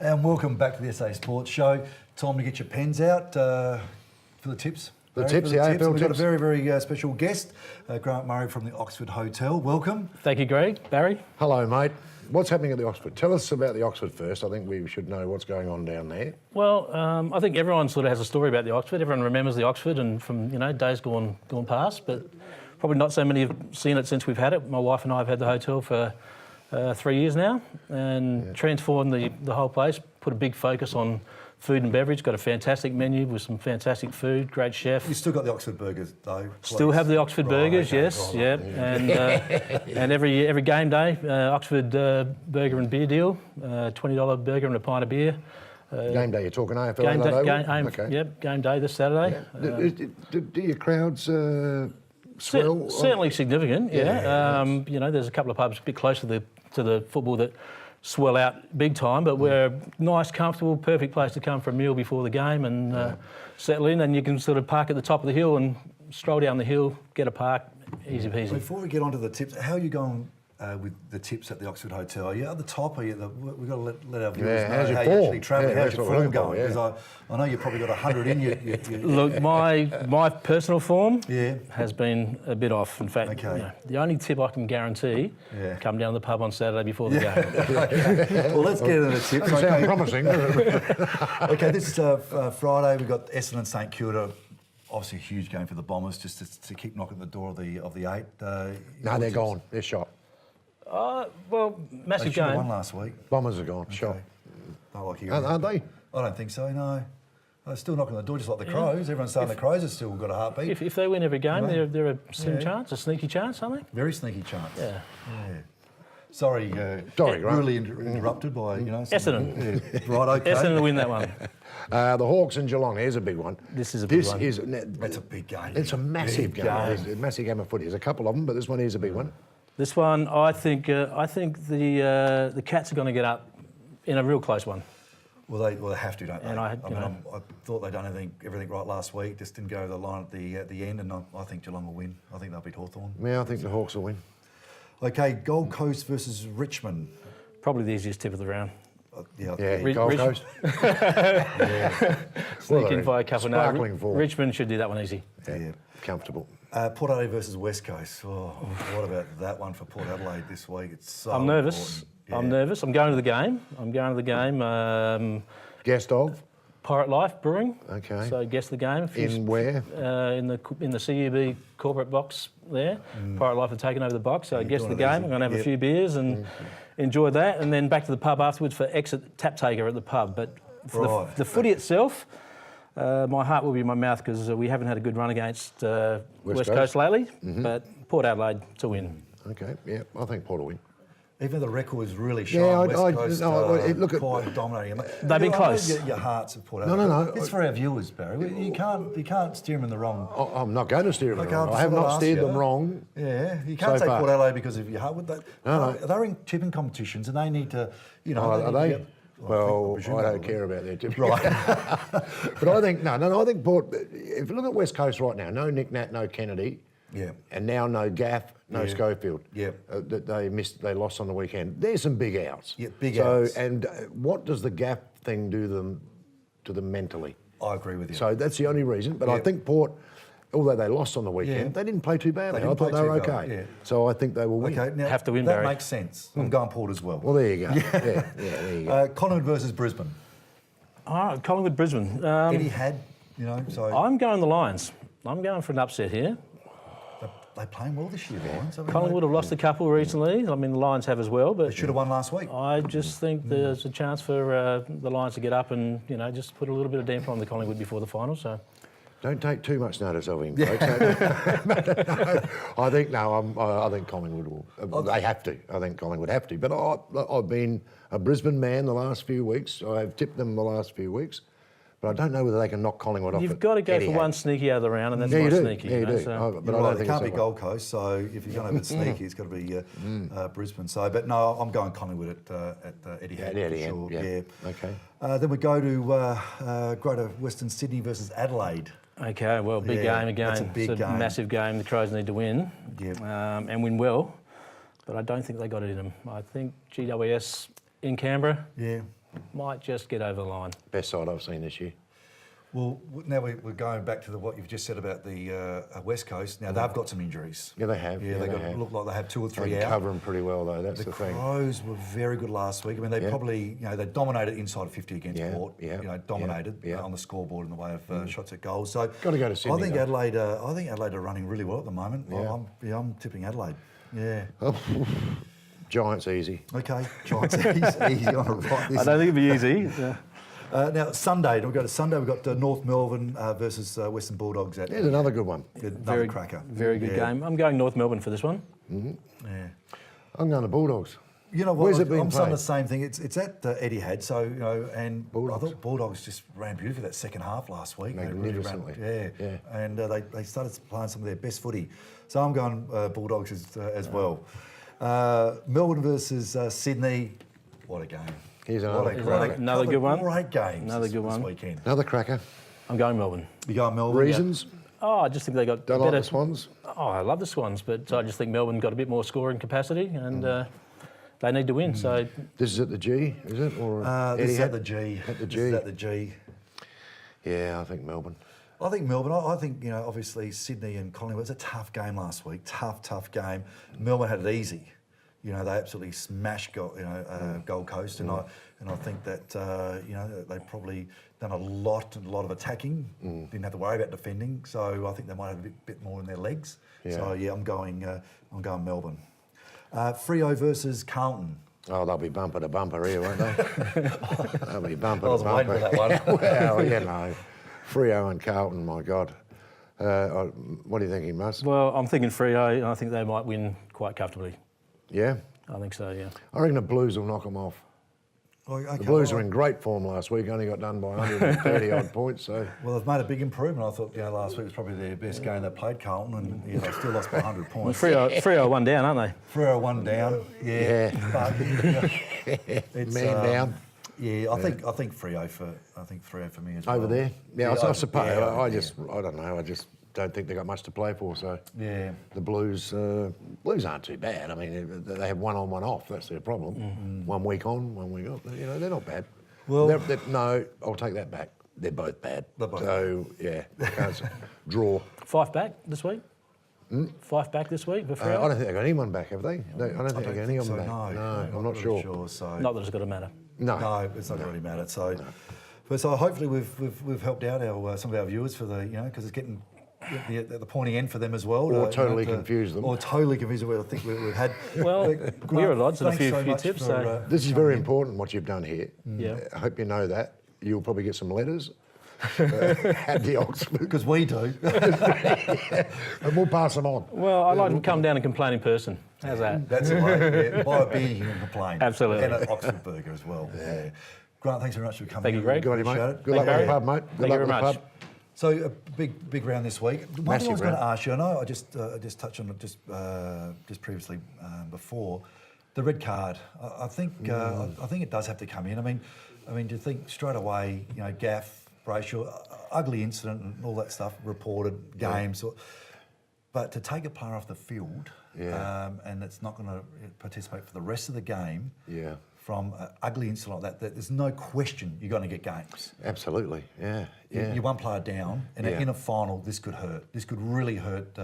And welcome back to the SA Sports Show. Time to get your pens out for the tips. The tips, yeah. We've got a very, very special guest, Grant Murray from the Oxford Hotel. Welcome. Thank you, Greg. Barry? Hello, mate. What's happening at the Oxford? Tell us about the Oxford first. I think we should know what's going on down there. Well, I think everyone sort of has a story about the Oxford. Everyone remembers the Oxford and from, days gone past, but probably not so many have seen it since we've had it. My wife and I have had the hotel for 3 years now and transformed the whole place, put a big focus on food and beverage, got a fantastic menu with some fantastic food, great chef. You still got the Oxford burgers though? Still have the Oxford burgers, yes, yeah. And every game day, Oxford burger and beer deal, $20 burger and a pint of beer. Game day, you're talking AFL? Game day this Saturday. Yeah. Do your crowds swell? Certainly significant, yeah. There's a couple of pubs a bit close to the football that swell out big time, but we're a nice, comfortable, perfect place to come for a meal before the game and settle in, and you can sort of park at the top of the hill and stroll down the hill, get a park, easy peasy. Before we get on to the tips, how are you going with the tips at the Oxford Hotel? Are you at the top? Are you we've got to let our viewers know how you're actually travelling, how's your form going? Because I know you've probably got 100 in you. Look, my personal form has been a bit off. In fact, the only tip I can guarantee, come down to the pub on Saturday before the game. Okay. Well, let's get into the tips. Sounds promising. Okay, this is Friday. We've got Essendon St Kilda. Obviously, a huge game for the Bombers, just to keep knocking at the door of the eight. No, they're gone. They're shot. Well, massive they game. Won last week. Bombers are gone. Shot. Aren't they? I don't think so. No. They're still knocking on the door, just like the Crows. Everyone's saying the Crows have still got a heartbeat. If they win every game, they're a slim chance, a sneaky chance, aren't they? Very sneaky chance. Yeah. Sorry, really interrupted by Essendon. Right, okay. Essendon to win that one. The Hawks and Geelong. Here's a big one. This is a big one. That's a big game. It's a massive game. It's a massive game of footy. There's a couple of them, but this one is a big one. This one, I think the Cats are going to get up in a real close one. Well, they have to, don't they? And I thought they'd done everything right last week. Just didn't go over the line at the end, and I think Geelong will win. I think they'll beat Hawthorn. Yeah, I think the Hawks will win. Okay, Gold Coast versus Richmond. Probably the easiest tip of the round. Gold Coast. Sneak in by a couple. Sparkling form. Richmond should do that one easy. Yeah, comfortable. Port Adelaide versus West Coast. Oh, what about that one for Port Adelaide this week? It's so I'm nervous. Yeah. I'm nervous. I'm going to the game. Guest of? Pirate Life Brewing. Okay. So guess the game. In where? In the CUB corporate box there. Pirate Life have taken over the box, so guess the game. I'm going to have a few beers and enjoy that, and then back to the pub afterwards for exit tap taker at the pub. But for the footy itself, my heart will be in my mouth because we haven't had a good run against West Coast lately, but Port Adelaide to win. Okay, yeah, I think Port will win. Even though the record was really showing West Coast quite dominating. They've been close. Your hearts have Port Adelaide. No. It's for our viewers, Barry. You can't steer them in the wrong. I'm not going to steer them in the wrong. I have not steered them wrong. Yeah, you can't say Port Adelaide because of your heart. They're in tipping competitions and they need to, Are they? Well, I don't care about their tipping. Right. But I think, I think Port, if you look at West Coast right now, no Nick Nat, no Kennedy. Yeah. And now no Gaff, no Schofield. Yeah. They lost on the weekend. There's some big outs. Yeah, big outs. And what does the Gaff thing do to them mentally? I agree with you. So that's the only reason. But I think Port, although they lost on the weekend, they didn't play too badly. I thought they were okay. Yeah. So I think they will win. Okay, now have to win, that Barry. makes sense. I'm going Port as well. Well, there you go. Yeah, there you go. Collingwood versus Brisbane. Collingwood, Brisbane. Eddie had, so... I'm going the Lions. I'm going for an upset here. They're playing well this year, Lions. Collingwood have lost a couple recently. I mean, the Lions have as well, but... They should have won last week. I just think there's a chance for the Lions to get up and, just put a little bit of damper on the Collingwood before the final, so... Don't take too much notice of him, folks. I think Collingwood will. They have to. I think Collingwood have to. But I've been a Brisbane man the last few weeks. I've tipped them the last few weeks. But I don't know whether they can knock Collingwood off. You've got to go for one sneaky out of the round, and that's my sneaky. Yeah, you do. So. But I don't think it can't be Gold Coast, so if you're going to have it sneaky, it's got to be Brisbane. So, but no, I'm going Collingwood at Etihad for sure. Yeah. Okay. Then we go to Greater Western Sydney versus Adelaide. Okay, well, big game again. That's a big game. Massive game. The Crows need to win and win well, but I don't think they got it in them. I think GWS in Canberra. Yeah. might just get over the line. Best side I've seen this year. Well, now we're going back to what you've just said about the West Coast. Now, they've got some injuries. Yeah, they have. Yeah, they look like they have 2 or 3 They out. cover them pretty well, though. That's the thing. The Crows were very good last week. I mean, they probably, they dominated inside 50 against Port. Dominated on the scoreboard in the way of shots at goals. So Got to go to Sydney. I think Adelaide are running really well at the moment. Yeah. I'm tipping Adelaide. Yeah. Giants easy. Okay, Giants easy on a right. I don't think it'd be easy. Yeah. Now, Sunday, we've got North Melbourne versus Western Bulldogs. There's another good one. Another cracker. Very good game. I'm going North Melbourne for this one. Yeah. I'm going to Bulldogs. You know what? Where's it being I'm saying played? the same thing. It's at Etihad, so and Bulldogs. I thought Bulldogs just ran beautifully that second half last week. They really Magnificently. ran, and they started playing some of their best footy. So I'm going Bulldogs as well. Melbourne versus Sydney. What a game! Here's another good one. Great games. Another good this one. weekend. Another cracker. I'm going Melbourne. You going Melbourne? Reasons? Oh, I just think they got Don't better. like the Swans? Oh, I love the Swans, but I just think Melbourne got a bit more scoring capacity and they need to win. So This is at the G, is it? Or This is Etihad? at the G. At the This G. is at the G. Yeah, I think Melbourne. I think Melbourne. I think obviously Sydney and Collingwood. It was a tough game last week. Tough game. Melbourne had it easy. They absolutely smashed Gold Coast, and I think that they probably done a lot of attacking. Didn't have to worry about defending, so I think they might have a bit more in their legs. Yeah. So I'm going Melbourne. Freo versus Carlton. Oh, they'll be bumper to bumper here, won't they? They'll be bumper I was to bumper. waiting for that one. Well, Freo and Carlton, my God. What are you thinking, Mus? well, I'm thinking Freo, and I think they might win quite comfortably. Yeah? I think so. Yeah. I reckon the Blues will knock them off. The Blues were in great form last week, only got done by 130 odd points. So Well, they've made a big improvement. I thought last week was probably their best game they played, Carlton, and they still lost by 100 Well, points. Freo are one down, aren't they? Freo one down. Yeah. But, it's, man down. Yeah, I think Freo for me as well. Over there, I suppose. yeah, I don't know. I just don't think they got much to play for. So Yeah. the Blues aren't too bad. I mean, they have 1 on, 1 off. That's their problem. 1 week on, 1 week off. They're not bad. Well- no, I'll take that back. They're both bad. They're both so yeah, can't draw. Fife back this week. Fife back this week for I Freo. don't think they got anyone back, have they? I don't think they got any of them back. No, I'm not really sure. So Not that it's got to matter. No. it's not really matter. So, so hopefully we've helped out some of our viewers for because it's getting at the pointy end for them as well. Or totally confused them. Or totally confused them. I think we've had. Well, we're at odds with a thanks few much tips. for, So This is very important, what you've done here. Yeah. I hope you know that. You'll probably get some letters at the Oxford. because we do. And we'll pass them on. well, I'd like to come down and complain in person. How's that? That's the way. Yeah. Buy a beer, you can complain. Absolutely. And an Oxford burger as well. Yeah. Grant, thanks very much for coming. Thank you, in. Greg. Good on you, Appreciate mate. it. Good luck Thank with the you. pub, mate. Good Thank you luck very with the much. pub. So a big round this week. One thing I Massive was going to round. ask you, I know I just touched on it just previously before, the red card. I think it does have to come in. I mean, do you think straight away, gaff, Brayshaw, ugly incident and all that stuff reported, games, but to take a player off the field, and it's not going to participate for the rest of the game. Yeah. From an ugly incident like that, there's no question you're going to get games. Absolutely, yeah. You're one player down, and Yeah. in a final, this could hurt. This could really hurt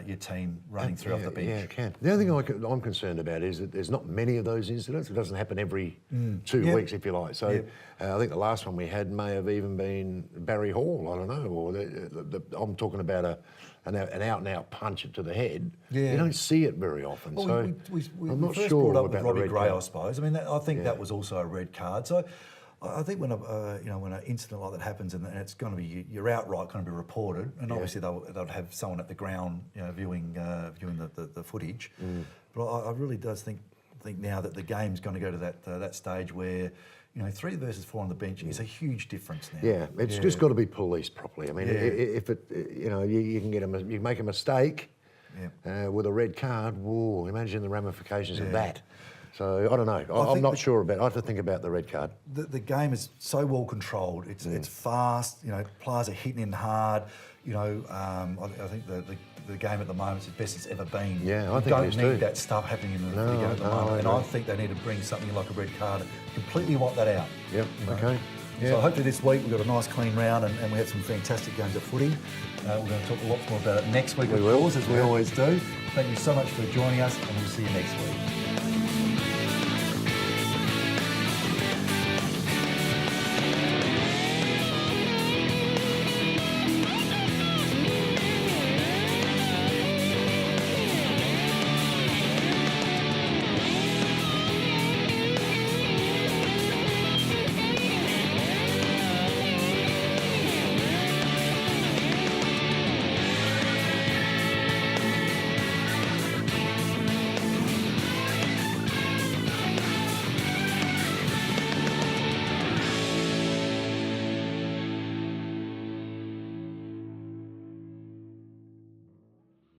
your team running through off the bench. Yeah, it can. The only thing I'm concerned about is that there's not many of those incidents. It doesn't happen every 2 weeks, if you like. So I think the last one we had may have even been Barry Hall, I don't know. Or I'm talking about an out-and-out punch to the head. Yeah. You don't see it very often. Well, so we I'm not first sure brought up about with the Robbie red Gray, I card. suppose. I mean, I think that was also a red card. So I think when an incident like that happens and it's going to be you're outright going to be reported, and obviously they'll have someone at the ground viewing the footage. But I really does think now that the game's going to go to that stage where 3 versus 4 on the bench is a huge difference now. Yeah, it's just got to be policed properly. I mean, if it, you can you make a mistake with a red card. Whoa, imagine the ramifications of that. So I don't know. I'm think not sure about. I have to think about the red card. The game is so well controlled. It's fast. You know, players are hitting in hard. You know, I think the game at the moment is the best it's ever been. Yeah, I you think don't it is need too. that stuff happening in the No, game at the no, moment. I And agree. I think they need to bring something like a red card, completely wipe that out. Yep. You know? Okay. Yeah. So hopefully this week we've got a nice clean round and we had some fantastic games of footy. We're going to talk lots more about it next week, of course, as we always do. Thank you so much for joining us, and we'll see you next week.